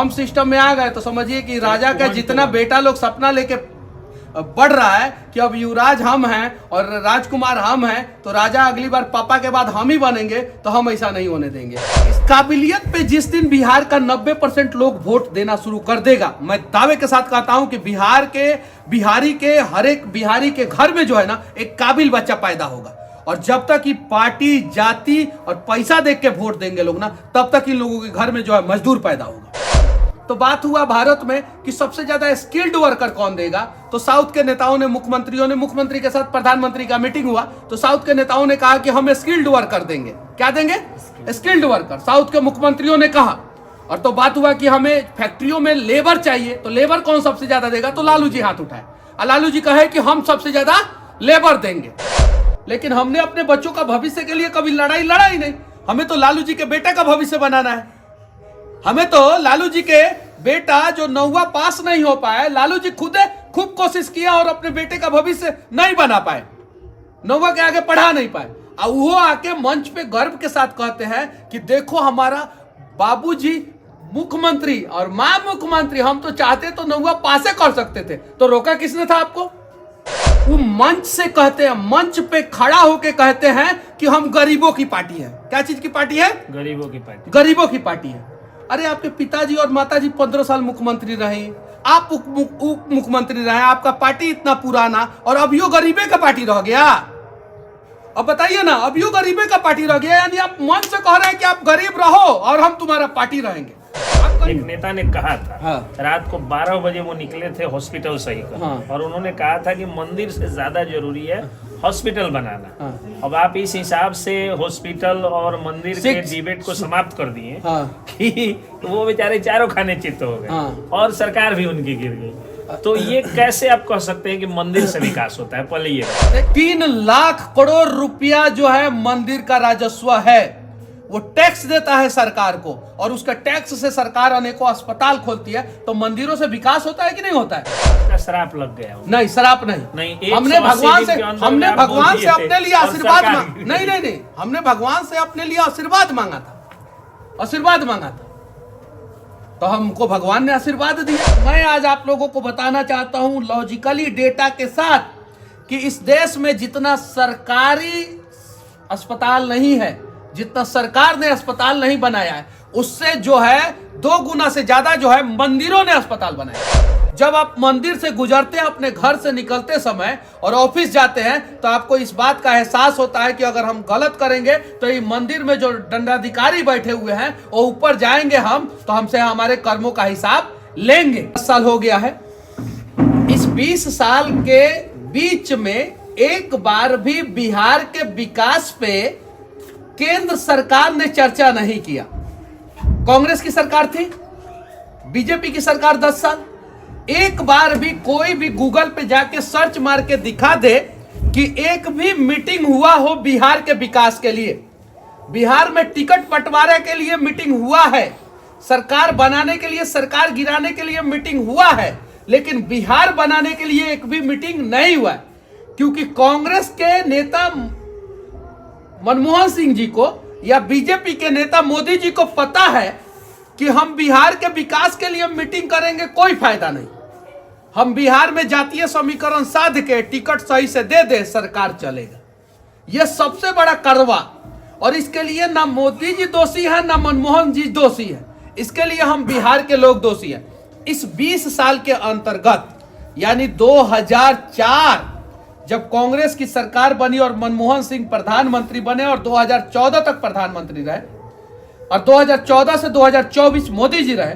हम सिस्टम में आ गए तो समझिए कि राजा का जितना बेटा लोग सपना लेके बढ़ रहा है कि अब युवराज हम हैं और राजकुमार हम हैं, तो राजा अगली बार पापा के बाद हम ही बनेंगे, तो हम ऐसा नहीं होने देंगे। इस काबिलियत पे जिस दिन बिहार का 90% लोग वोट देना शुरू कर देगा, मैं दावे के साथ कहता हूं कि बिहारी के हर एक बिहारी के घर में जो है ना एक काबिल बच्चा पैदा होगा। और जब तक कि पार्टी, जाति और पैसा देख के वोट देंगे लोग ना, तब तक इन लोगों के घर में जो है मजदूर पैदा होगा। तो बात हुआ भारत में कि सबसे ज्यादा स्किल्ड वर्कर कौन देगा, तो साउथ के नेताओं ने, मुख्यमंत्री के साथ प्रधानमंत्री का मीटिंग हुआ, तो साउथ के नेताओं ने कहा कि हम स्किल्ड वर्कर देंगे। क्या देंगे? स्किल्ड वर्कर, साउथ के मुख्यमंत्रियों ने कहा। और तो बात हुआ कि हमें फैक्ट्रियों में लेबर चाहिए, तो लेबर कौन सबसे ज्यादा देगा, तो लालू जी हाथ उठाए। और लालू जी कहे कि हम सबसे ज्यादा लेबर देंगे। लेकिन हमने अपने बच्चों का भविष्य के लिए कभी लड़ाई नहीं। हमें तो लालू जी के बेटे का भविष्य बनाना है। हमें तो लालू जी के बेटा जो 9वां पास नहीं हो पाए, लालू जी खूब कोशिश किया और अपने बेटे का भविष्य नहीं बना पाए, 9वां के आगे पढ़ा नहीं पाए। और वो आके मंच पे गर्व के साथ कहते हैं कि देखो हमारा बाबूजी मुख्यमंत्री और मां मुख्यमंत्री, हम तो चाहते तो 9वां पासे कर सकते थे, तो रोका किसने था आपको? वो मंच से कहते हैं, मंच पे खड़ा होके कहते हैं कि हम गरीबों की पार्टी है। क्या चीज की पार्टी है? गरीबों की पार्टी। गरीबों की पार्टी है। अरे आपके पिताजी और माताजी 15 साल मुख्यमंत्री रहे, आप उप मुख्यमंत्री रहे, आपका पार्टी इतना पुराना, और अभियो गरीबे का पार्टी रह गया। अब बताइए ना, अभियो गरीबे का पार्टी रह गया, यानी आप मन से कह रहे हैं कि आप गरीब रहो और हम तुम्हारा पार्टी रहेंगे। एक नेता ने कहा था, हाँ। रात को 12 बजे वो निकले थे हॉस्पिटल सही कर, हाँ। और उन्होंने कहा था कि मंदिर से ज्यादा जरूरी है हॉस्पिटल बनाना, हाँ। अब आप इस हिसाब से हॉस्पिटल और मंदिर के डिबेट को समाप्त कर दिए, हाँ। कि वो बेचारे चारों खाने चित्त हो गए, हाँ। और सरकार भी उनकी गिर गई। तो ये कैसे आप कह सकते हैं कि मंदिर से विकास होता है? पहले ये 3 लाख करोड़ रुपया जो है मंदिर का राजस्व है, वो टैक्स देता है सरकार को, और उसका टैक्स से सरकार अनेकों अस्पताल खोलती है। तो मंदिरों से विकास होता है कि नहीं होता है? श्राप लग गया। नहीं, श्राप नहीं। हमने भगवान से अपने लिए आशीर्वाद नहीं, हमने भगवान से अपने लिए आशीर्वाद मांगा था, तो हमको भगवान ने आशीर्वाद दिया। मैं आज आप लोगों को बताना चाहता हूं लॉजिकली डेटा के साथ कि इस देश में जितना सरकारी अस्पताल नहीं है, जितना सरकार ने अस्पताल नहीं बनाया है, उससे जो है 2 गुना से ज्यादा जो है मंदिरों ने अस्पताल बनाया। जब आप मंदिर से गुजरते हैं, अपने घर से निकलते समय और ऑफिस जाते हैं, तो आपको इस बात का एहसास होता है कि अगर हम गलत करेंगे तो ये मंदिर में जो दंडाधिकारी बैठे हुए हैं वो ऊपर जाएंगे हम, तो हमसे हमारे कर्मों का हिसाब लेंगे। 10 साल हो गया है, इस 20 साल के बीच में एक बार भी बिहार के विकास पे केंद्र सरकार ने चर्चा नहीं किया। कांग्रेस की सरकार थी, बीजेपी की सरकार 10 साल, एक बार भी कोई भी गूगल पे जाके सर्च मार के दिखा दे कि एक भी मीटिंग हुआ हो बिहार के विकास के लिए। बिहार में टिकट बंटवारे के लिए मीटिंग हुआ है, सरकार बनाने के लिए, सरकार गिराने के लिए मीटिंग हुआ है, लेकिन बिहार बनाने के लिए एक भी मीटिंग नहीं हुआ है। क्योंकि कांग्रेस के नेता मनमोहन सिंह जी को या बीजेपी के नेता मोदी जी को पता है कि हम बिहार के विकास के लिए मीटिंग करेंगे कोई फायदा नहीं, हम बिहार में जातीय समीकरण साध के टिकट सही से दे दे, सरकार चलेगा। यह सबसे बड़ा करवा, और इसके लिए ना मोदी जी दोषी है ना मनमोहन जी दोषी है, इसके लिए हम बिहार के लोग दोषी हैं। इस 20 साल के अंतर्गत, यानी 2004 जब कांग्रेस की सरकार बनी और मनमोहन सिंह प्रधानमंत्री बने और 2014 तक प्रधानमंत्री रहे, और 2014 से 2024 मोदी जी रहे,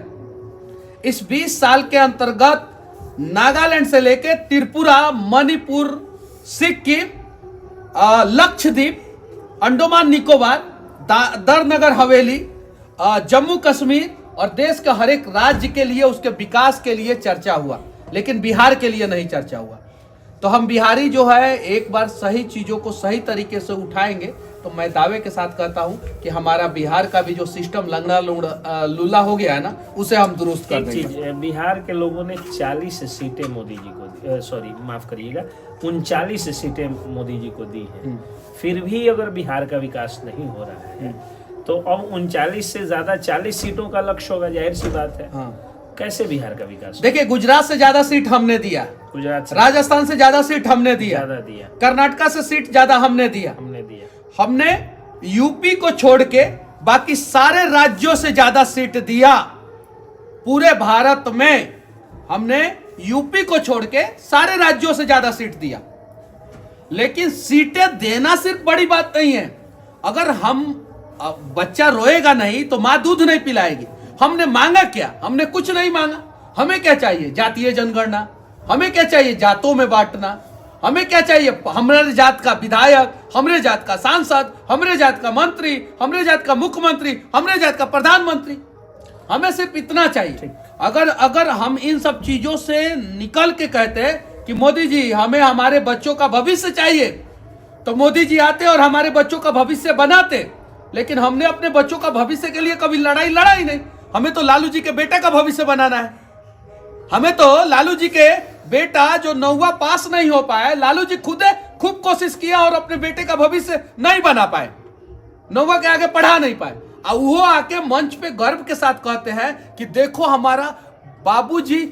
इस 20 साल के अंतर्गत नागालैंड से लेकर त्रिपुरा, मणिपुर, सिक्किम, लक्षद्वीप, अंडमान निकोबार, दादर नगर हवेली, जम्मू कश्मीर और देश के हर एक राज्य के लिए, उसके विकास के लिए चर्चा हुआ, लेकिन बिहार के लिए नहीं चर्चा हुआ। तो हम बिहारी जो है एक बार सही चीजों को सही तरीके से उठाएंगे, तो मैं दावे के साथ कहता हूं कि हमारा बिहार का भी जो सिस्टम लंगड़ा लूला हो गया है ना, उसे हम दुरुस्त कर देंगे। बिहार के लोगों ने 40 सीटें मोदी जी को, सॉरी माफ करिएगा, 39 सीटें मोदी जी को दी है। फिर भी अगर बिहार का विकास नहीं हो रहा है, तो अब 39 से ज्यादा 40 सीटों का लक्ष्य होगा, जाहिर सी बात है। कैसे बिहार का विकास? देखिए, गुजरात से ज्यादा सीट हमने दिया, गुजरात से, राजस्थान से ज्यादा सीट हमने दिया, कर्नाटका से सीट ज्यादा हमने दिया, हमने यूपी को छोड़ के बाकी सारे राज्यों से ज्यादा सीट दिया। पूरे भारत में हमने यूपी को छोड़ के सारे राज्यों से ज्यादा सीट दिया। लेकिन सीटें देना सिर्फ बड़ी बात नहीं है। अगर बच्चा रोएगा नहीं तो मां दूध नहीं पिलाएगी। हमने मांगा क्या? हमने कुछ नहीं मांगा। हमें क्या चाहिए? जातीय जनगणना। हमें क्या चाहिए? जातों में बांटना। हमें क्या चाहिए? हमारे जात का विधायक, हमारे जात का सांसद, हमारे जात का मंत्री, हमारे जात का मुख्यमंत्री, हमारे जात का प्रधानमंत्री। हमें सिर्फ इतना चाहिए। अगर हम इन सब चीजों से निकल के कहते कि मोदी जी हमें हमारे बच्चों का भविष्य चाहिए, तो मोदी जी आते और हमारे बच्चों का भविष्य बनाते। लेकिन हमने अपने बच्चों का भविष्य के लिए कभी लड़ा ही नहीं। हमें तो लालू जी के बेटा का भविष्य बनाना है। हमें तो लालू जी के बेटा जो 9वां पास नहीं हो पाए, लालू जी खूब कोशिश किया और अपने बेटे का भविष्य नहीं बना पाए, 9वां के आगे पढ़ा नहीं पाए। और वो आके मंच पे गर्व के साथ कहते हैं कि देखो हमारा बाबूजी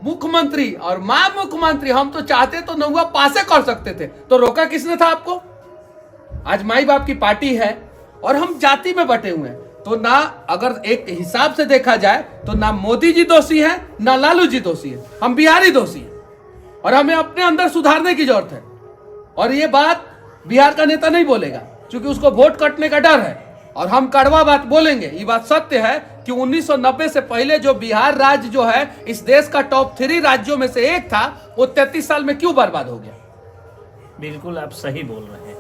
मुख्यमंत्री और मां मुख्यमंत्री, हम तो चाहते तो 9वां पासे कर सकते थे, तो रोका किसने था आपको? आज माई बाप की पार्टी है और हम जाति में बटे हुए हैं। तो ना, अगर एक हिसाब से देखा जाए तो ना मोदी जी दोषी हैं, ना लालू जी दोषी हैं, हम बिहारी दोषी हैं। और हमें अपने अंदर सुधारने की जरूरत है। और ये बात बिहार का नेता नहीं बोलेगा क्योंकि उसको वोट कटने का डर है, और हम कड़वा बात बोलेंगे। ये बात सत्य है कि 1990 से पहले जो बिहार राज्य जो है इस देश का टॉप 3 राज्यों में से एक था, वो 33 साल में क्यों बर्बाद हो गया? बिल्कुल आप सही बोल रहे हैं।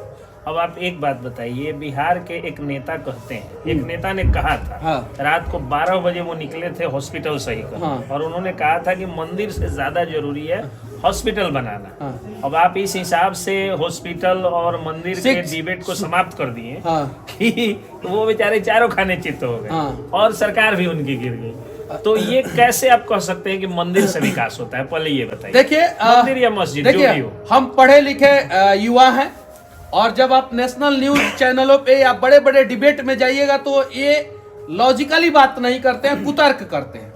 अब आप एक बात बताइए, बिहार के एक नेता कहते हैं, एक नेता ने कहा था रात को 12 बजे वो निकले थे हॉस्पिटल सही कर, और उन्होंने कहा था कि मंदिर से ज्यादा जरूरी है हॉस्पिटल बनाना। अब आप इस हिसाब से हॉस्पिटल और मंदिर के डिबेट को समाप्त कर दिए कि वो बेचारे चारों खाने चित्त हो गए और सरकार भी उनकी गिर गई। तो ये कैसे आप कह सकते हैं कि मंदिर से विकास होता है? पहले ये बताइए। देखिए, मंदिर या मस्जिद जो भी हो, हम पढ़े लिखे युवा हैं, और जब आप नेशनल न्यूज चैनलों पे या बड़े बड़े डिबेट में जाइएगा तो ये लॉजिकली बात नहीं करते हैं, कुतर्क करते हैं।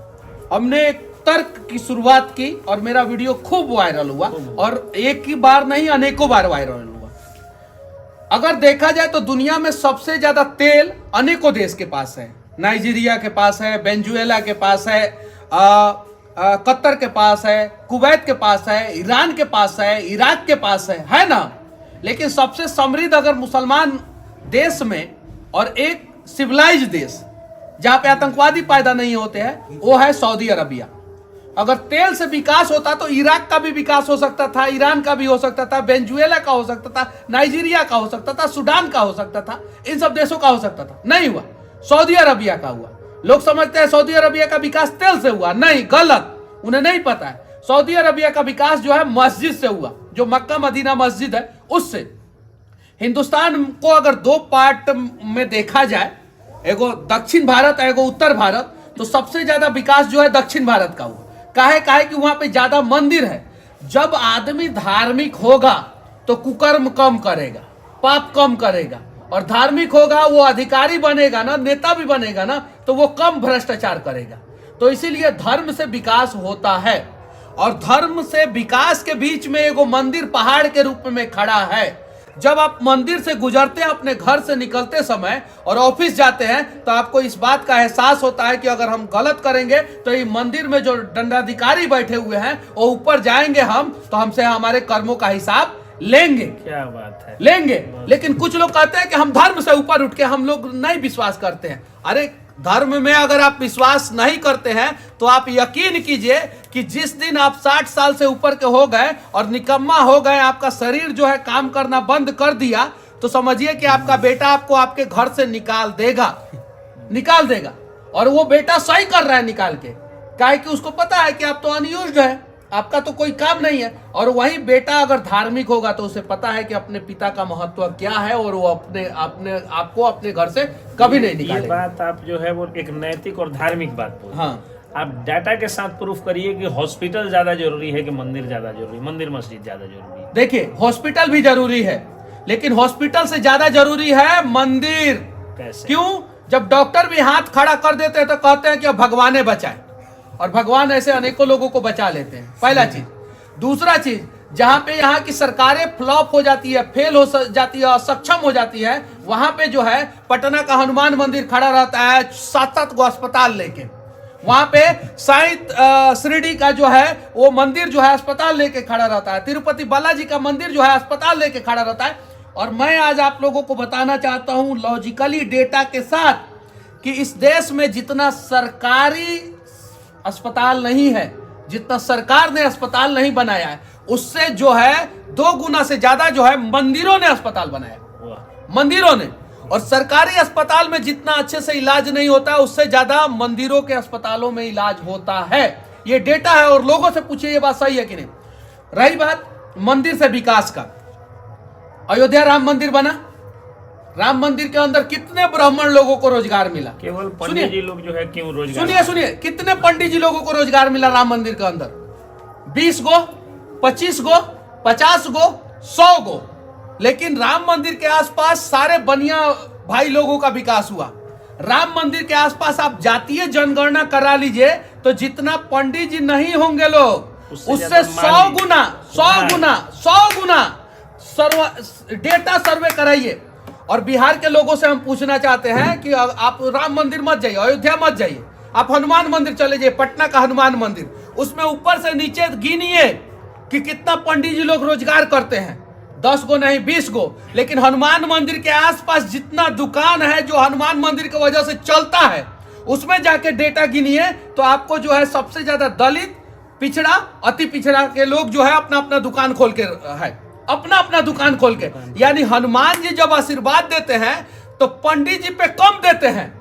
हमने एक तर्क की शुरुआत की और मेरा वीडियो खूब वायरल हुआ, और एक ही बार नहीं अनेकों बार वायरल हुआ। अगर देखा जाए तो दुनिया में सबसे ज्यादा तेल अनेकों देश के पास है। नाइजीरिया के पास है, वेनेजुएला के पास है, कतर के पास है, कुवैत के पास है, ईरान के पास है, इराक के पास है ना। लेकिन सबसे समृद्ध अगर मुसलमान देश में और एक सिविलाइज्ड देश जहां पे आतंकवादी पैदा नहीं होते हैं, वो है सऊदी अरबिया। अगर तेल से विकास होता तो इराक का भी विकास हो सकता था, ईरान का भी हो सकता था, वेनेजुएला का हो सकता था, नाइजीरिया का हो सकता था, सूडान का हो सकता था, इन सब देशों का हो सकता था। नहीं हुआ, सऊदी अरबिया का हुआ। लोग समझते हैं सऊदी अरबिया का विकास तेल से हुआ, नहीं, गलत। उन्हें नहीं पता है सऊदी अरबिया का विकास जो है मस्जिद से हुआ, जो मक्का मदीना मस्जिद है उससे। हिंदुस्तान को अगर 2 पार्ट में देखा जाए, एगो दक्षिण भारत एगो उत्तर भारत, तो सबसे ज्यादा विकास जो है दक्षिण भारत का हुआ। काहे कि वहां पे ज्यादा मंदिर है। जब आदमी धार्मिक होगा तो कुकर्म कम करेगा, पाप कम करेगा, और धार्मिक होगा, वो अधिकारी बनेगा ना, नेता भी बनेगा ना, तो वो कम भ्रष्टाचार करेगा। तो इसीलिए धर्म से विकास होता है, और धर्म से विकास के बीच में एगो मंदिर पहाड़ के रूप में खड़ा है। जब आप मंदिर से गुजरते हैं अपने घर से निकलते समय और ऑफिस जाते हैं, तो आपको इस बात का एहसास होता है कि अगर हम गलत करेंगे तो ये मंदिर में जो दंडाधिकारी बैठे हुए हैं वो ऊपर जाएंगे, हम तो हमसे हमारे कर्मों का हिसाब लेंगे। क्या बात है, लेंगे। लेकिन कुछ लोग कहते हैं कि हम धर्म से ऊपर उठ के हम लोग नहीं विश्वास करते हैं। अरे, धर्म में अगर आप विश्वास नहीं करते हैं तो आप यकीन कीजिए कि जिस दिन आप 60 साल से ऊपर के हो गए और निकम्मा हो गए, आपका शरीर जो है काम करना बंद कर दिया, तो समझिए कि आपका बेटा आपको आपके घर से निकाल देगा। और वो बेटा सही कर रहा है निकाल के, काहे कि उसको पता है कि आप तो अनयूज्ड है, आपका तो कोई काम नहीं है। और वही बेटा अगर धार्मिक होगा तो उसे पता है कि अपने पिता का महत्व क्या है, और वो आपको अपने घर से कभी नहीं निकालेगा। ये बात आप जो है वो एक नैतिक और धार्मिक बात बोल। हाँ, आप डाटा के साथ प्रूफ करिए कि हॉस्पिटल ज्यादा जरूरी है कि मंदिर ज्यादा जरूरी, मंदिर मस्जिद ज्यादा जरूरी है। देखिए, हॉस्पिटल भी जरूरी है, लेकिन हॉस्पिटल से ज्यादा जरूरी है मंदिर। कैसे? क्यों? जब डॉक्टर भी हाथ खड़ा कर देते हैं तो कहते हैं कि अब भगवान बचाए, और भगवान ऐसे अनेकों लोगों को बचा लेते हैं। पहला चीज। दूसरा चीज, जहां पे यहाँ की सरकारें फ्लॉप हो जाती है, फेल हो जाती है, असक्षम हो जाती है, वहां पे जो है पटना का हनुमान मंदिर खड़ा रहता है 7-7 गो अस्पताल लेके। वहां पे साईं शिरडी का जो है वो मंदिर जो है अस्पताल लेके खड़ा रहता है। तिरुपति बालाजी का मंदिर जो है अस्पताल लेके खड़ा रहता है। और मैं आज आप लोगों को बताना चाहता हूं लॉजिकली डेटा के साथ कि इस देश में जितना सरकारी अस्पताल नहीं है, जितना सरकार ने अस्पताल नहीं बनाया है, उससे जो है 2 गुना से ज्यादा जो है मंदिरों ने अस्पताल बनाया, मंदिरों ने। और सरकारी अस्पताल में जितना अच्छे से इलाज नहीं होता है, उससे ज्यादा मंदिरों के अस्पतालों में इलाज होता है। ये डेटा है, और लोगों से पूछिए ये बात सही है कि नहीं। रही बात मंदिर से विकास का, अयोध्या राम मंदिर बना, राम मंदिर के अंदर कितने ब्राह्मण लोगों को रोजगार मिला? केवल पंडित जी लोग जो है क्यों रोजगार? सुनिए, कितने पंडित जी लोगों को रोजगार मिला राम मंदिर के अंदर? 20 गो, 25 गो, 50 गो, 100 गो। लेकिन राम मंदिर के आसपास सारे बनिया भाई लोगों का विकास हुआ। राम मंदिर के आसपास आप जातीय जनगणना करा लीजिए तो जितना पंडित जी नहीं होंगे लोग, उससे 100 गुना डेटा सर्वे कराइए। और बिहार के लोगों से हम पूछना चाहते हैं कि आप राम मंदिर मत जाइए, अयोध्या मत जाइए, आप हनुमान मंदिर चले जाइए, पटना का हनुमान मंदिर, उसमें ऊपर से नीचे गिनिए कि कितना पंडित जी लोग रोजगार करते हैं। 10 गो नहीं, 20 गो। लेकिन हनुमान मंदिर के आसपास जितना दुकान है जो हनुमान मंदिर की वजह से चलता है, उसमें जाके डेटा गिनिए तो आपको जो है सबसे ज्यादा दलित, पिछड़ा, अति पिछड़ा के लोग जो है अपना अपना दुकान खोल के है, अपना दुकान खोल के। यानी हनुमान जी जब आशीर्वाद देते हैं तो पंडित जी पे कम देते हैं,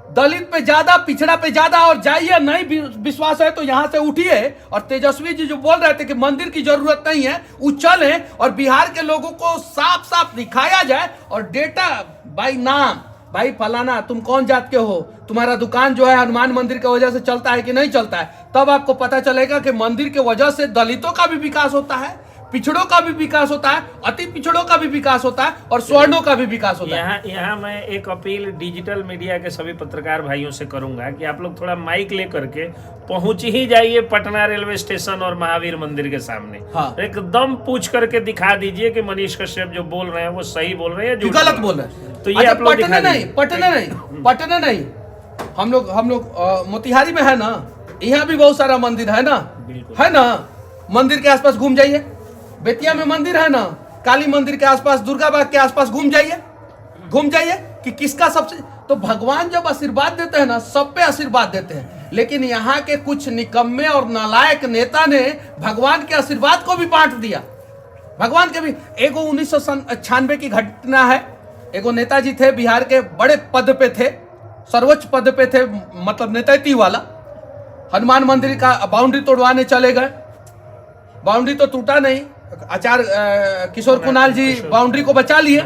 दलित पे ज्यादा, पिछड़ा पे ज्यादा। और जाइए, नहीं विश्वास है तो यहां से उठिए और तेजस्वी जी जो बोल रहे थे कि मंदिर की जरूरत नहीं है, वो चले और बिहार के लोगों को साफ साफ दिखाया जाए और डेटा बाई नाम, भाई फलाना तुम कौन जात के हो, तुम्हारा दुकान जो है हनुमान मंदिर की वजह से चलता है कि नहीं चलता है, तब आपको पता चलेगा कि मंदिर की वजह से दलितों का भी विकास होता है, पिछड़ों का भी विकास होता है, अति पिछड़ों का भी विकास होता है, और स्वर्णों का भी विकास होता है। यहाँ मैं एक अपील डिजिटल मीडिया के सभी पत्रकार भाइयों से करूंगा कि आप लोग थोड़ा माइक लेकर के पहुंच ही जाइए पटना रेलवे स्टेशन और महावीर मंदिर के सामने। हाँ। एकदम पूछ करके दिखा दीजिए कि मनीष कश्यप जो बोल रहे हैं वो सही बोल रहे हैं, गलत बोल रहे हैं। तो ये आप लोग पटना नहीं, हम लोग मोतिहारी में है ना, यहाँ भी बहुत सारा मंदिर है ना, मंदिर के आसपास घूम जाइए। बेतिया में मंदिर है ना, काली मंदिर के आसपास, दुर्गा बाग के आसपास घूम जाइए कि किसका सबसे। तो भगवान जब आशीर्वाद देते हैं ना, सब पे आशीर्वाद देते हैं। लेकिन यहाँ के कुछ निकम्मे और नालायक नेता ने भगवान के आशीर्वाद को भी बांट दिया। भगवान के भी एगो 1996 की घटना है। एगो नेताजी थे, बिहार के बड़े पद पे थे, सर्वोच्च पद पे थे, मतलब नेतृत्व वाला। हनुमान मंदिर का बाउंड्री तोड़वाने चले गए, बाउंड्री तो टूटा नहीं, आचार्य किशोर कुणाल जी बाउंड्री को बचा लिए।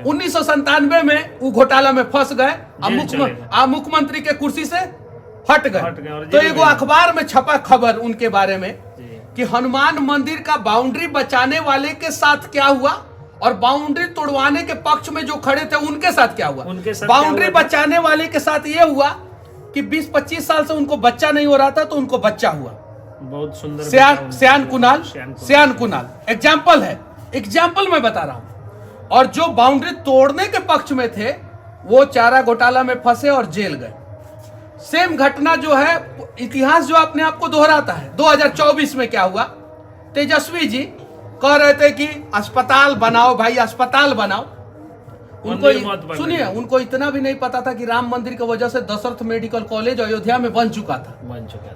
1997 में वो घोटाला में फंस गए, मुख्यमंत्री के कुर्सी से हट गए। तो एगो अखबार में छपा खबर उनके बारे में कि हनुमान मंदिर का बाउंड्री बचाने वाले के साथ क्या हुआ और बाउंड्री तोड़वाने के पक्ष में जो खड़े थे उनके साथ क्या हुआ। बाउंड्री बचाने वाले के साथ ये हुआ कि 20-25 साल से उनको बच्चा नहीं हो रहा था, तो उनको बच्चा हुआ। बहुत सुंदर श्यान कुणाल एग्जाम्पल मैं बता रहा हूं। और जो बाउंड्री तोड़ने के पक्ष में थे वो चारा घोटाला में फंसे और जेल गए। सेम घटना जो है, इतिहास जो अपने आप को दोहराता है। 2024 में क्या हुआ, तेजस्वी जी कह रहे थे कि अस्पताल बनाओ भाई, अस्पताल बनाओ। उनको सुनिए, उनको इतना भी नहीं पता था कि राम मंदिर की वजह से दशरथ मेडिकल कॉलेज अयोध्या में बन चुका था,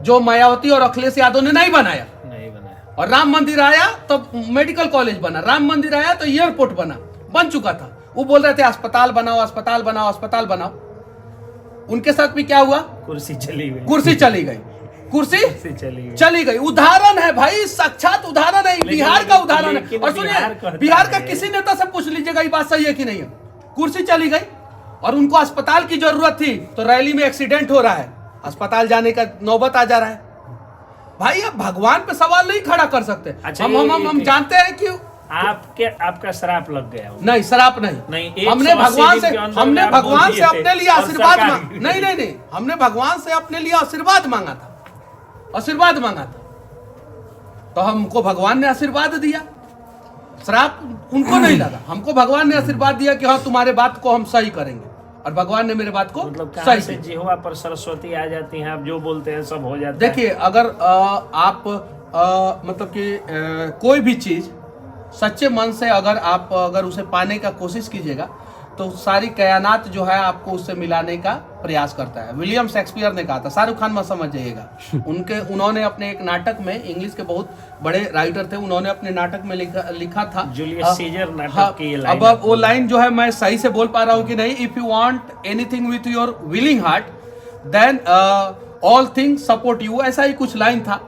जो मायावती और अखिलेश यादव ने नहीं बनाया। और राम मंदिर आया तो मेडिकल कॉलेज बना, राम मंदिर आया तो एयरपोर्ट बन चुका था। वो बोल रहे थे अस्पताल बनाओ, अस्पताल बनाओ, अस्पताल बनाओ। उनके साथ भी क्या हुआ, कुर्सी चली गई। उदाहरण है भाई, साक्षात उदाहरण है, बिहार का उदाहरण है। और सुनिए, बिहार का किसी नेता से पूछ लीजिएगा ये बात सही है कि नहीं है। कुर्सी चली गई और उनको अस्पताल की जरूरत थी, तो रैली में एक्सीडेंट हो रहा है, अस्पताल जाने का नौबत आ जा रहा है। भाई अब भगवान पे सवाल नहीं खड़ा कर सकते। हम जानते हैं कि आपका श्राप लग गया हो। नहीं, श्राप नहीं, हमने भगवान से अपने लिए आशीर्वाद नहीं, हमने भगवान से अपने लिए आशीर्वाद मांगा था, तो हमको भगवान ने आशीर्वाद दिया, श्राप उनको नहीं लगा। हमको भगवान ने आशीर्वाद दिया कि हाँ तुम्हारे बात को हम सही करेंगे, और भगवान ने मेरे बात को मतलब सही से जिह्वा पर सरस्वती आ जाती हैं, आप जो बोलते हैं सब हो जाता है। देखिए, अगर आप मतलब कि कोई भी चीज सच्चे मन से अगर उसे पाने का कोशिश कीजिएगा तो सारी कायनात जो है आपको उससे मिलाने का प्रयास करता है। विलियम शेक्सपियर ने कहा था, शाहरुख खान मत समझ जाइएगा। उन्होंने अपने एक नाटक में, इंग्लिश के बहुत बड़े राइटर थे, उन्होंने अपने नाटक में लिखा था, जूलियस सीजर नाटक की ये लाइन। अब वो लाइन जो है मैं सही से बोल पा रहा हूँ कि नहीं, if you want anything with your willing heart then all things support you, ऐसा ही कुछ लाइन था।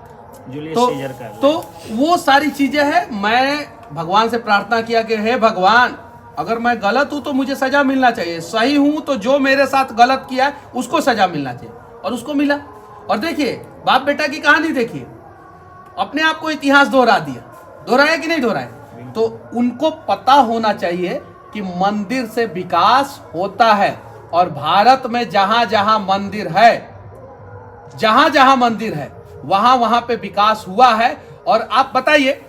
तो वो सारी चीजें हैं। मैं भगवान से प्रार्थना किया कि हे भगवान, अगर मैं गलत हूं तो मुझे सजा मिलना चाहिए, सही हूं तो जो मेरे साथ गलत किया है उसको सजा मिलना चाहिए, और उसको मिला। और देखिए, बाप बेटा की कहानी देखिए, अपने आप को इतिहास दोहराया कि नहीं दोहराया। तो उनको पता होना चाहिए कि मंदिर से विकास होता है, और भारत में जहां जहां मंदिर है वहां पे विकास हुआ है। और आप बताइए,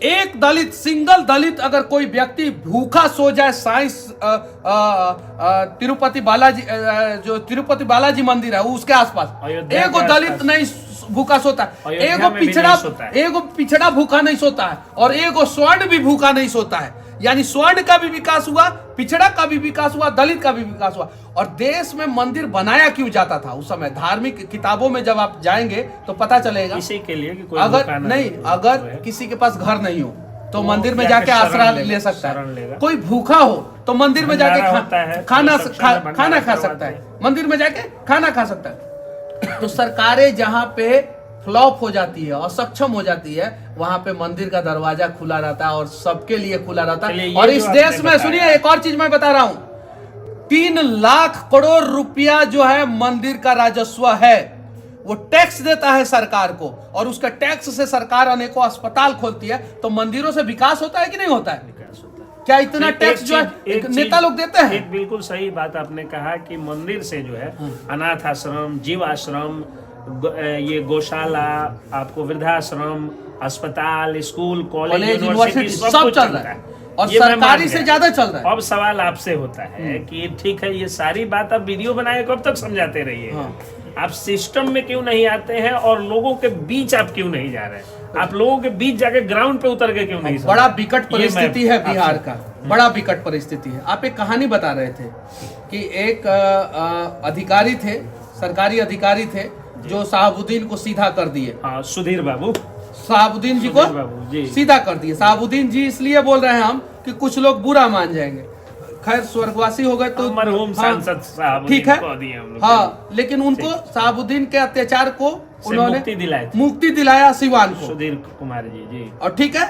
एक दलित सिंगल दलित अगर कोई व्यक्ति भूखा सो जाए, तिरुपति बालाजी मंदिर है उसके आसपास, एगो दलित नहीं भूखा सोता है, एगो पिछड़ा भूखा नहीं सोता है, और एगो स्वर्ण भी भूखा नहीं सोता है। यानी स्वर्ण का भी विकास हुआ, पिछड़ा का भी विकास हुआ, दलित का भी विकास हुआ। और देश में मंदिर बनाया क्यों जाता था उस समय? धार्मिक किताबों में जब आप जाएंगे तो पता चलेगा, इसी के लिए कि कोई अगर किसी के पास घर नहीं हो तो मंदिर में जाके आश्रय ले सकता है। कोई भूखा हो तो मंदिर में जाके खाना खा सकता है, मंदिर में जाके खाना खा सकता है। तो सरकारें जहां पे फ्लॉप हो जाती है, असक्षम हो जाती है, वहां पे मंदिर का दरवाजा खुला रहता है और सबके लिए खुला रहता है। और इस देश में सुनिए, एक और चीज मैं बता रहा हूं, 3 लाख करोड़ रुपया जो है मंदिर का राजस्व है, वो टैक्स देता है सरकार को, और उसका टैक्स से सरकार अनेकों अस्पताल खोलती है। तो मंदिरों से विकास होता है कि नहीं होता है? विकास होता है। क्या इतना टैक्स जो है नेता लोग देते हैं? एक बिल्कुल सही बात आपने कहा कि मंदिर से जो है अनाथ आश्रम, जीव आश्रम, ये गौशाला, आपको वृद्धाश्रम, अस्पताल, स्कूल, कॉलेज, यूनिवर्सिटी सब चल रहा है, और सरकारी से ज्यादा चल रहा है। अब सवाल आपसे होता है कि ठीक है, ये सारी बात आप वीडियो बनाए कब तक समझाते रहिए, आप सिस्टम में क्यों नहीं आते हैं और लोगों के बीच आप क्यों नहीं जा रहे हैं? आप लोगों के बीच जाके ग्राउंड पे उतर के क्यों नहीं? बड़ा विकट परिस्थिति है बिहार का, बड़ा विकट परिस्थिति है। आप एक कहानी बता रहे थे कि एक अधिकारी थे, सरकारी अधिकारी थे, जो साहबुद्दीन को सीधा कर दिए। सुधीर बाबू, साहबुद्दीन जी को सीधा कर दिए। साहबुद्दीन जी इसलिए बोल रहे हैं हम कि कुछ लोग बुरा मान जाएंगे, खैर स्वर्गवासी हो गए तो मरहूम सांसद साहब ठीक है, हाँ, लेकिन उनको साहबुद्दीन के अत्याचार को उन्होंने मुक्ति दिलाया सिवान को, सुधीर कुमार जी। और ठीक है,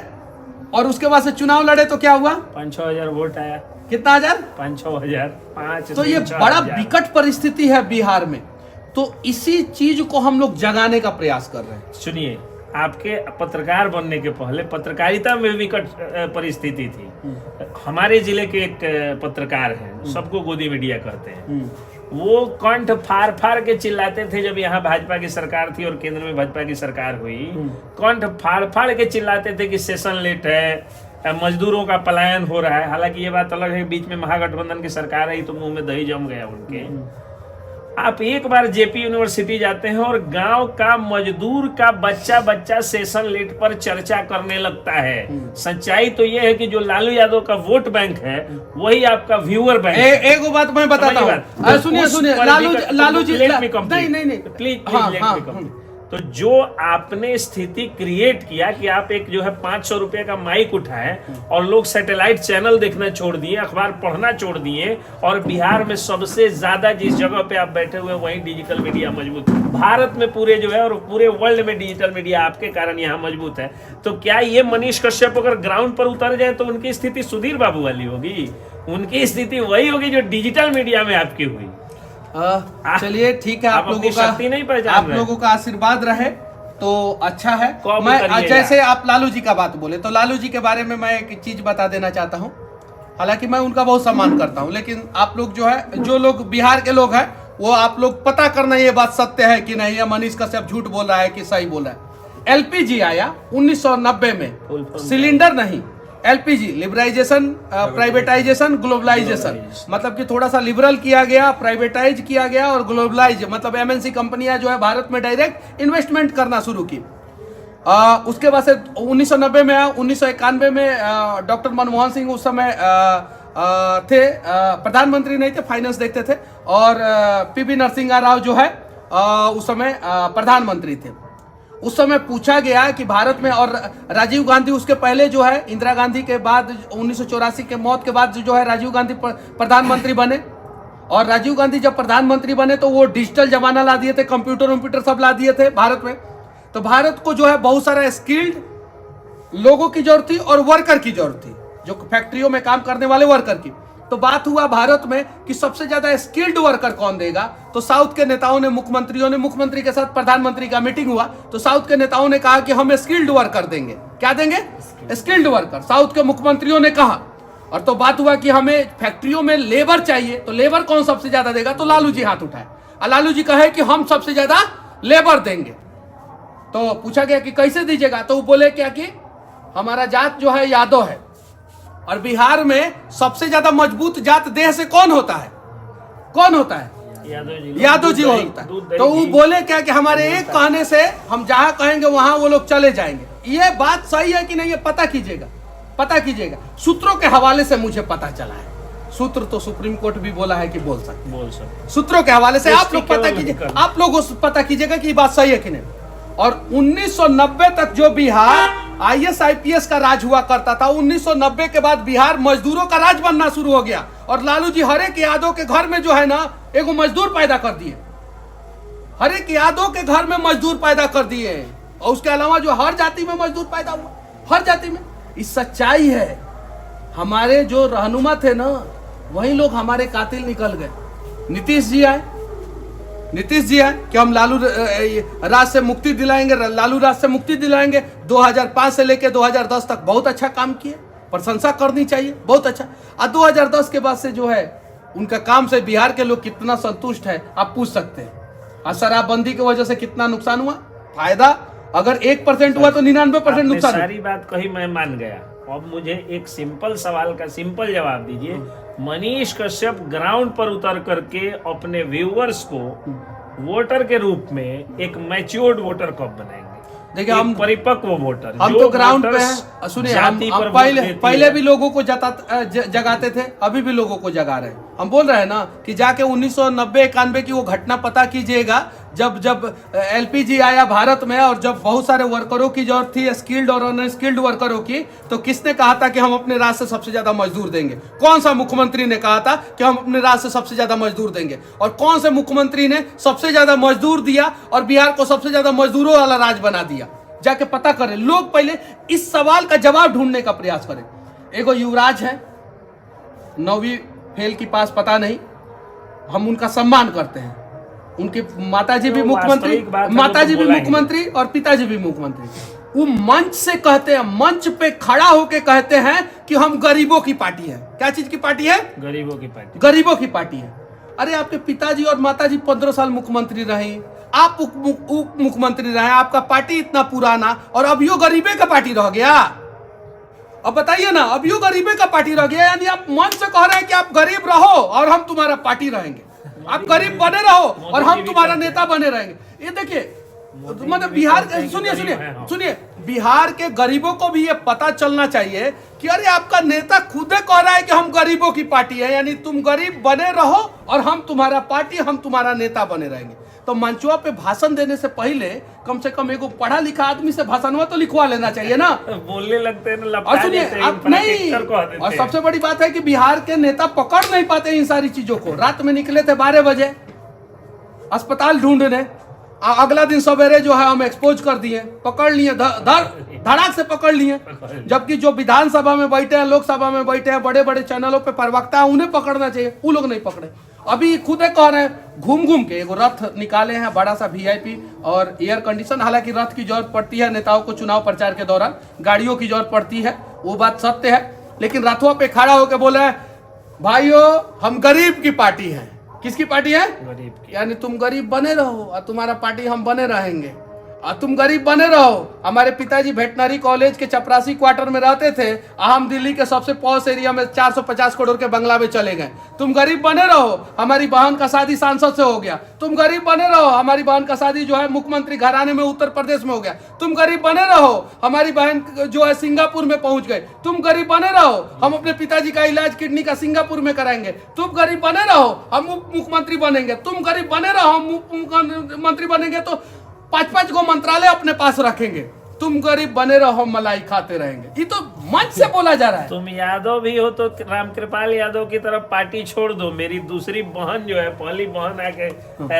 और उसके बाद से चुनाव लड़े तो क्या हुआ? 5-6 हजार वोट आया। कितना हजार? 5-6 हजार। तो ये बड़ा विकट परिस्थिति है बिहार में। तो इसी चीज को हम लोग जगाने का प्रयास कर रहे हैं। सुनिए, आपके पत्रकार बनने के पहले पत्रकारिता में विकट परिस्थिति थी। हमारे जिले के एक पत्रकार हैं, सबको गोदी मीडिया कहते हैं, वो कंठ फाड़ के चिल्लाते थे जब यहाँ भाजपा की सरकार थी और केंद्र में भाजपा की सरकार हुई, कंठ फाड़ के चिल्लाते थे कि सेशन लेट है, मजदूरों का पलायन हो रहा है। हालांकि ये बात अलग है, बीच में महागठबंधन की सरकार आई तो मुंह में दही जम गया उनके। आप एक बार जेपी यूनिवर्सिटी जाते हैं और गांव का मजदूर का बच्चा सेशन लेट पर चर्चा करने लगता है। सच्चाई तो यह है कि जो लालू यादव का वोट बैंक है वही आपका व्यूअर बैंक है। एक बात मैं बताता हूँ, सुनिए, लालू जी नहीं प्लीज, तो जो आपने स्थिति क्रिएट किया कि आप एक जो है 500 रुपए का माइक उठाए और लोग सैटेलाइट चैनल देखना छोड़ दिए, अखबार पढ़ना छोड़ दिए, और बिहार में सबसे ज्यादा जिस जगह पे आप बैठे हुए वहीं डिजिटल मीडिया मजबूत, भारत में पूरे जो है और पूरे वर्ल्ड में डिजिटल मीडिया आपके कारण यहाँ मजबूत है। तो क्या ये मनीष कश्यप अगर ग्राउंड पर उतर जाए तो उनकी स्थिति सुधीर बाबू वाली होगी? उनकी स्थिति वही होगी जो डिजिटल मीडिया में आपकी हुई। चलिए ठीक है, आप लोगों का आशीर्वाद रहे। तो अच्छा है। कब मैं करिएगा? जैसे आप लालू जी का बात बोले तो लालू जी के बारे में मैं एक चीज बता देना चाहता हूँ। हालांकि मैं उनका बहुत सम्मान करता हूँ, लेकिन आप लोग जो है, जो लोग बिहार के लोग हैं, वो आप लोग पता करना ये बात सत्य है कि नहीं, या मनीष कश्यप झूठ बोल रहा है कि सही बोल रहा है। एलपीजी आया 1990 में, सिलेंडर नहीं, एलपीजी, लिबराइजेशन, प्राइवेटाइजेशन, ग्लोबलाइजेशन, मतलब कि थोड़ा सा लिबरल किया गया, प्राइवेटाइज किया गया और ग्लोबलाइज, मतलब एमएनसी कंपनियां जो है भारत में डायरेक्ट इन्वेस्टमेंट करना शुरू की। उसके बाद से 1990 में आया, 1991 में डॉक्टर मनमोहन सिंह उस समय थे, प्रधानमंत्री नहीं थे, फाइनेंस देखते थे, और पीवी नरसिम्हा राव जो है उस समय प्रधानमंत्री थे। उस समय पूछा गया कि भारत में, और राजीव गांधी उसके पहले जो है, इंदिरा गांधी के बाद 1984 के मौत के बाद जो है राजीव गांधी प्रधानमंत्री बने, और राजीव गांधी जब प्रधानमंत्री बने तो वो डिजिटल जमाना ला दिए थे, कंप्यूटर सब ला दिए थे भारत में। तो भारत को जो है बहुत सारा स्किल्ड लोगों की जरूरत थी और वर्कर की जरूरत थी, जो फैक्ट्रियों में काम करने वाले वर्कर की। तो बात हुआ भारत में कि सबसे ज्यादा स्किल्ड वर्कर कौन देगा, तो साउथ के नेताओं ने, मुख्यमंत्री के साथ प्रधानमंत्री का मीटिंग हुआ, तो साउथ के नेताओं ने कहा कि हम स्किल्ड वर्कर देंगे। क्या देंगे? स्किल्ड वर्कर, साउथ के मुख्यमंत्रियों ने कहा। और तो बात हुआ कि हमें फैक्ट्रियों में लेबर चाहिए, तो लेबर कौन सबसे ज्यादा देगा, तो लालू जी हाथ उठाए, और लालू जी कहे कि हम सबसे ज्यादा लेबर देंगे। तो पूछा गया कि कैसे दीजिएगा, तो वो बोले क्या कि हमारा जात जो है यादव है, और बिहार में सबसे ज्यादा मजबूत जात देह से कौन होता है, कौन होता है? यादव जी होता है। तो वो बोले क्या कि हमारे एक कहने से हम जहां कहेंगे वहां वो लोग चले जाएंगे। ये बात सही है कि नहीं, ये पता कीजिएगा, पता कीजिएगा। सूत्रों के हवाले से मुझे पता चला है, सूत्र तो सुप्रीम कोर्ट भी बोला है कि बोल सकते, सूत्रों के हवाले से आप लोग पता कीजिए, आप लोग पता कीजिएगा कि ये बात सही है कि नहीं। और 1990 तक जो बिहार आईएएस आईपीएस का राज हुआ करता था, 1990 के बाद बिहार मजदूरों का राज बनना शुरू हो गया, और लालू जी हर एक यादव के घर में जो है ना एगो मजदूर पैदा कर दिए, हर एक यादव के घर में मजदूर पैदा कर दिए, और उसके अलावा जो हर जाति में मजदूर पैदा हुआ, हर जाति में। इस सच्चाई है। हमारे जो रहनुमा थे ना, वही लोग हमारे कातिल निकल गए। नीतीश जी आए कि हम लालू राज से मुक्ति दिलाएंगे, लालू राज से मुक्ति दिलाएंगे। 2005 से लेकर 2010 तक बहुत अच्छा काम किए, प्रशंसा करनी चाहिए, बहुत अच्छा। और 2010 के बाद से जो है उनका काम से बिहार के लोग कितना संतुष्ट है आप पूछ सकते हैं। और शराबबंदी की वजह से कितना नुकसान हुआ, फायदा अगर 1% हुआ तो 99% नुकसान। सारी बात कही मैं मान गया। अब मुझे एक सिंपल सवाल का सिंपल जवाब दीजिए, मनीष कश्यप ग्राउंड पर उतर करके अपने व्यूअर्स को वोटर के रूप में एक मैच्योर्ड वोटर कब बनाएंगे? देखिए, हम परिपक्व वोटर, हम तो ग्राउंड पे हैं। सुनिए, हम पहले भी लोगों को जगाते थे, अभी भी लोगों को जगा रहे हैं। हम बोल रहे हैं ना कि जाके 1990-91 की वो घटना पता कीजिएगा, जब एलपीजी आया भारत में, और जब बहुत सारे वर्करों की जरूरत थी, स्किल्ड और अनस्किल्ड वर्करों की, तो किसने कहा था कि हम अपने राज्य से सबसे ज्यादा मजदूर देंगे? कौन सा मुख्यमंत्री ने कहा था कि हम अपने राज्य से सबसे ज्यादा मजदूर देंगे? और कौन से मुख्यमंत्री ने सबसे ज्यादा मजदूर दिया और बिहार को सबसे ज्यादा मजदूरों वाला राज्य बना दिया? जाके पता करें। लोग पहले इस सवाल का जवाब ढूंढने का प्रयास करें। एगो युवराज है, 9वीं फेल की पास, पता नहीं, हम उनका सम्मान करते हैं। उनके माताजी भी मुख्यमंत्री, और पिताजी भी मुख्यमंत्री। वो मंच से कहते हैं, मंच पे खड़ा होके कहते हैं कि हम गरीबों की पार्टी है। क्या चीज की पार्टी है? गरीबों की पार्टी, गरीबों की पार्टी है। अरे आपके पिताजी और माताजी 15 साल मुख्यमंत्री रहे, आप उप मुख्यमंत्री रहे, आपका पार्टी इतना पुराना, और अभियो गरीबे का पार्टी रह गया। अब बताइए ना, अभियो गरीबे का पार्टी रह गया, यानी आप मन से कह रहे हैं कि आप गरीब रहो और हम तुम्हारा पार्टी रहेंगे, आप गरीब बने रहो और हम तुम्हारा नेता बने रहेंगे। ये देखिए, मतलब बिहार, सुनिए, बिहार के गरीबों को भी ये पता चलना चाहिए कि अरे आपका नेता खुद कह रहा है कि हम गरीबों की पार्टी है, यानी तुम गरीब बने रहो और हम तुम्हारा पार्टी, हम तुम्हारा नेता बने रहेंगे। तो मंचुआ पे भाषण देने से पहले कम से कम एगो पढ़ा लिखा आदमी से भाषणवा तो लिखवा लेना चाहिए ना। बोलने लगते हैं ना, और सुनिए आप नहीं, और सबसे बड़ी बात है कि बिहार के नेता पकड़ नहीं पाते इन सारी चीजों को। रात में निकले थे 12 बजे अस्पताल ढूंढने, अगला दिन सवेरे जो है हम एक्सपोज कर दिए, पकड़ लिए, धड़ाक से पकड़ लिए। जबकि जो विधानसभा में बैठे हैं, लोकसभा में बैठे हैं, बड़े बड़े चैनलों पे प्रवक्ता है, उन्हें पकड़ना चाहिए, वो लोग नहीं पकड़े। अभी खुद कह रहे हैं घूम घूम के एगो रथ निकाले हैं बड़ा सा वीआईपी और एयर कंडीशन। हालांकि रथ की जरूरत पड़ती है नेताओं को चुनाव प्रचार के दौरान, गाड़ियों की जरूरत पड़ती है, वो बात सत्य है। लेकिन रथों पे खड़ा होकर बोले भाइयों हम गरीब की पार्टी है। किसकी पार्टी है? गरीब की। यानी तुम गरीब बने रहो और तुम्हारा पार्टी हम बने रहेंगे और तुम गरीब बने रहो। हमारे पिताजी वेटनरी कॉलेज के चपरासी क्वार्टर में रहते थे, हम दिल्ली के सबसे पॉश एरिया में 450 करोड़ के बंगला में चले गए। तुम गरीब बने रहो, हमारी बहन का शादी सांसद से हो गया। तुम गरीब बने रहो, हमारी बहन का शादी जो है मुख्यमंत्री घराने में उत्तर प्रदेश में हो गया। तुम गरीब बने रहो, हमारी बहन जो है सिंगापुर में पहुंच गए। तुम गरीब बने रहो, हम अपने पिताजी का इलाज किडनी का सिंगापुर में कराएंगे। तुम गरीब बने रहो, हम उप मुख्यमंत्री बनेंगे। तुम गरीब बने रहो, हम उप मुख्यमंत्री बनेंगे तो 5-5 गो मंत्रालय अपने पास रखेंगे। तुम गरीब बने रहो, हम मलाई खाते रहेंगे। ये तो मंच से बोला जा रहा है। तुम यादव भी हो तो रामकृपाल यादव की तरफ पार्टी छोड़ दो। मेरी दूसरी बहन जो है, पहली बहन आके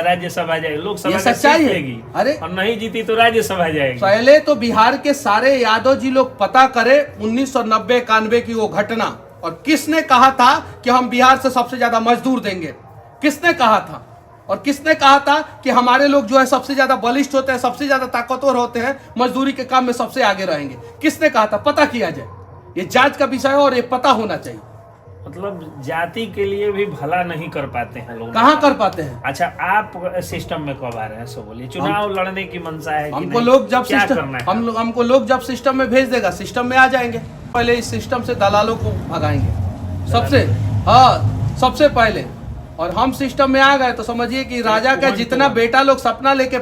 राज्यसभा जाएगी, लोकसभा सच्चाई है। अरे और नहीं जीती तो राज्यसभा जाएगी। पहले तो बिहार के सारे यादव जी लोग पता करे 1990-91 की वो घटना, और किसने कहा था कि हम बिहार से सबसे ज्यादा मजदूर देंगे। किसने कहा था? और किसने कहा था कि हमारे लोग जो है सबसे ज्यादा बलिष्ठ होते हैं, सबसे ज्यादा ताकतवर होते हैं, मजदूरी के काम में सबसे आगे रहेंगे। किसने कहा था? पता किया जाए, ये जांच का विषय है और ये पता होना चाहिए। मतलब जाति के लिए भी भला नहीं कर पाते हैं लोग। कहाँ कर पाते हैं? अच्छा, आप सिस्टम में कब आ रहे हैं? सो बोलिए, चुनाव लड़ने की मंशा है कि हमको नहीं? लोग जब क्या सिस्टम करना है? हमको लोग जब सिस्टम में भेज देगा, सिस्टम में आ जाएंगे। पहले इस सिस्टम से दलालों को भगाएंगे सबसे, हाँ सबसे पहले। और हम सिस्टम में आ गए तो समझिए कि राजा का जितना बेटा लोग सपना लेके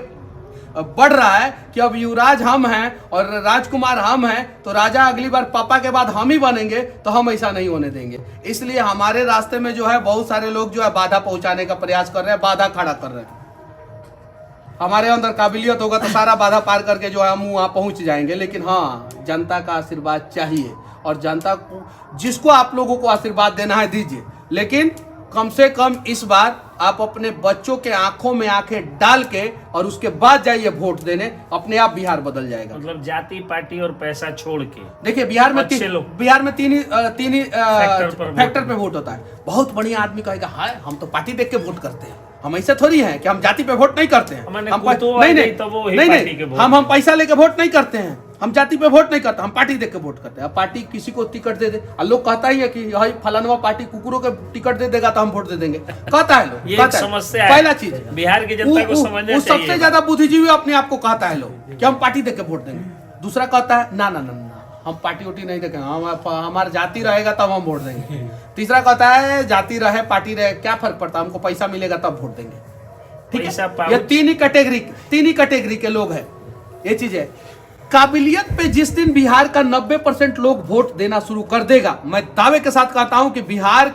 बढ़ रहा है कि अब युवराज हम हैं और राजकुमार हम हैं, तो राजा अगली बार पापा के बाद हम ही बनेंगे, तो हम ऐसा नहीं होने देंगे। इसलिए हमारे रास्ते में जो है बहुत सारे लोग जो है बाधा पहुंचाने का प्रयास कर रहे हैं, बाधा खड़ा कर रहे हैं। हमारे अंदर काबिलियत होगा तो सारा बाधा पार करके जो है हम वहां पहुंच जाएंगे। लेकिन हाँ, जनता का आशीर्वाद चाहिए, और जनता को जिसको आप लोगों को आशीर्वाद देना है दीजिए। लेकिन कम से कम इस बार आप अपने बच्चों के आंखों में आंखें डाल के और उसके बाद जाइए वोट देने, अपने आप बिहार बदल जाएगा। मतलब जाति, पार्टी और पैसा छोड़ के देखिए बिहार में तीन ही फैक्टर पे वोट होता है। बहुत बढ़िया आदमी कहेगा हाय हम तो पार्टी देख के वोट करते हैं। हम ऐसे थोड़ी हैं कि हम जाति पे वोट नहीं करते हैं। हम पैसा लेके वोट नहीं करते हैं, हम जाति पे वोट नहीं करते, हम पार्टी देख के वोट करते हैं। अब पार्टी किसी को टिकट दे दे, लोग कहता ही है कि भाई फलाना पार्टी कुकुरों के टिकट दे देगा तो हम वोट दे देंगे, कहता है लोग। ये समस्या है। पहला चीज बिहार की जनता को समझना चाहिए। सबसे ज्यादा बुद्धिजीवी अपने आप को कहता है लोग कि हम पार्टी देख के वोट देंगे। दूसरा कहता है ना ना ना ना हम पार्टी उटी नहीं देखेंगे, हमारा जाति रहेगा तब हम वोट देंगे। तीसरा कहता है जाति रहे पार्टी रहे क्या फर्क पड़ता है, हमको पैसा मिलेगा तब वोट देंगे। ठीक है, ये तीन ही कैटेगरी के लोग हैं। ये चीज है। काबिलियत पे जिस दिन बिहार का 90% लोग वोट देना शुरू कर देगा, मैं दावे के साथ कहता हूं कि हर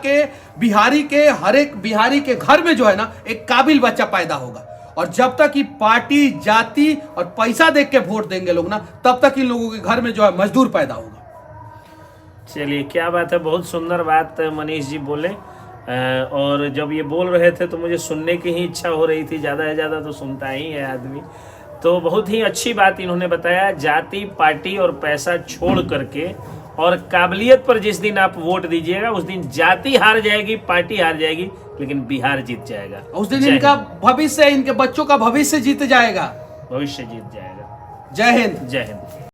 एक बिहारी के घर में जो है ना एक काबिल बच्चा पैदा होगा। और जब तक कि पार्टी, जाति और पैसा देख के वोट देंगे लोग ना, तब तक इन लोगों के घर में जो है मजदूर पैदा होगा। चलिए, क्या बात है, बहुत सुंदर बात मनीष जी बोले। और जब ये बोल रहे थे तो मुझे सुनने की ही इच्छा हो रही थी। ज़्यादा से ज़्यादा तो सुनता ही है आदमी। तो बहुत ही अच्छी बात इन्होंने बताया। जाति, पार्टी और पैसा छोड़ करके और काबिलियत पर जिस दिन आप वोट दीजिएगा उस दिन जाति हार जाएगी, पार्टी हार जाएगी, लेकिन बिहार जीत जाएगा। उस दिन इनका भविष्य, इनके बच्चों का भविष्य जीत जाएगा, भविष्य जीत जाएगा। जय हिंद। जय हिंद।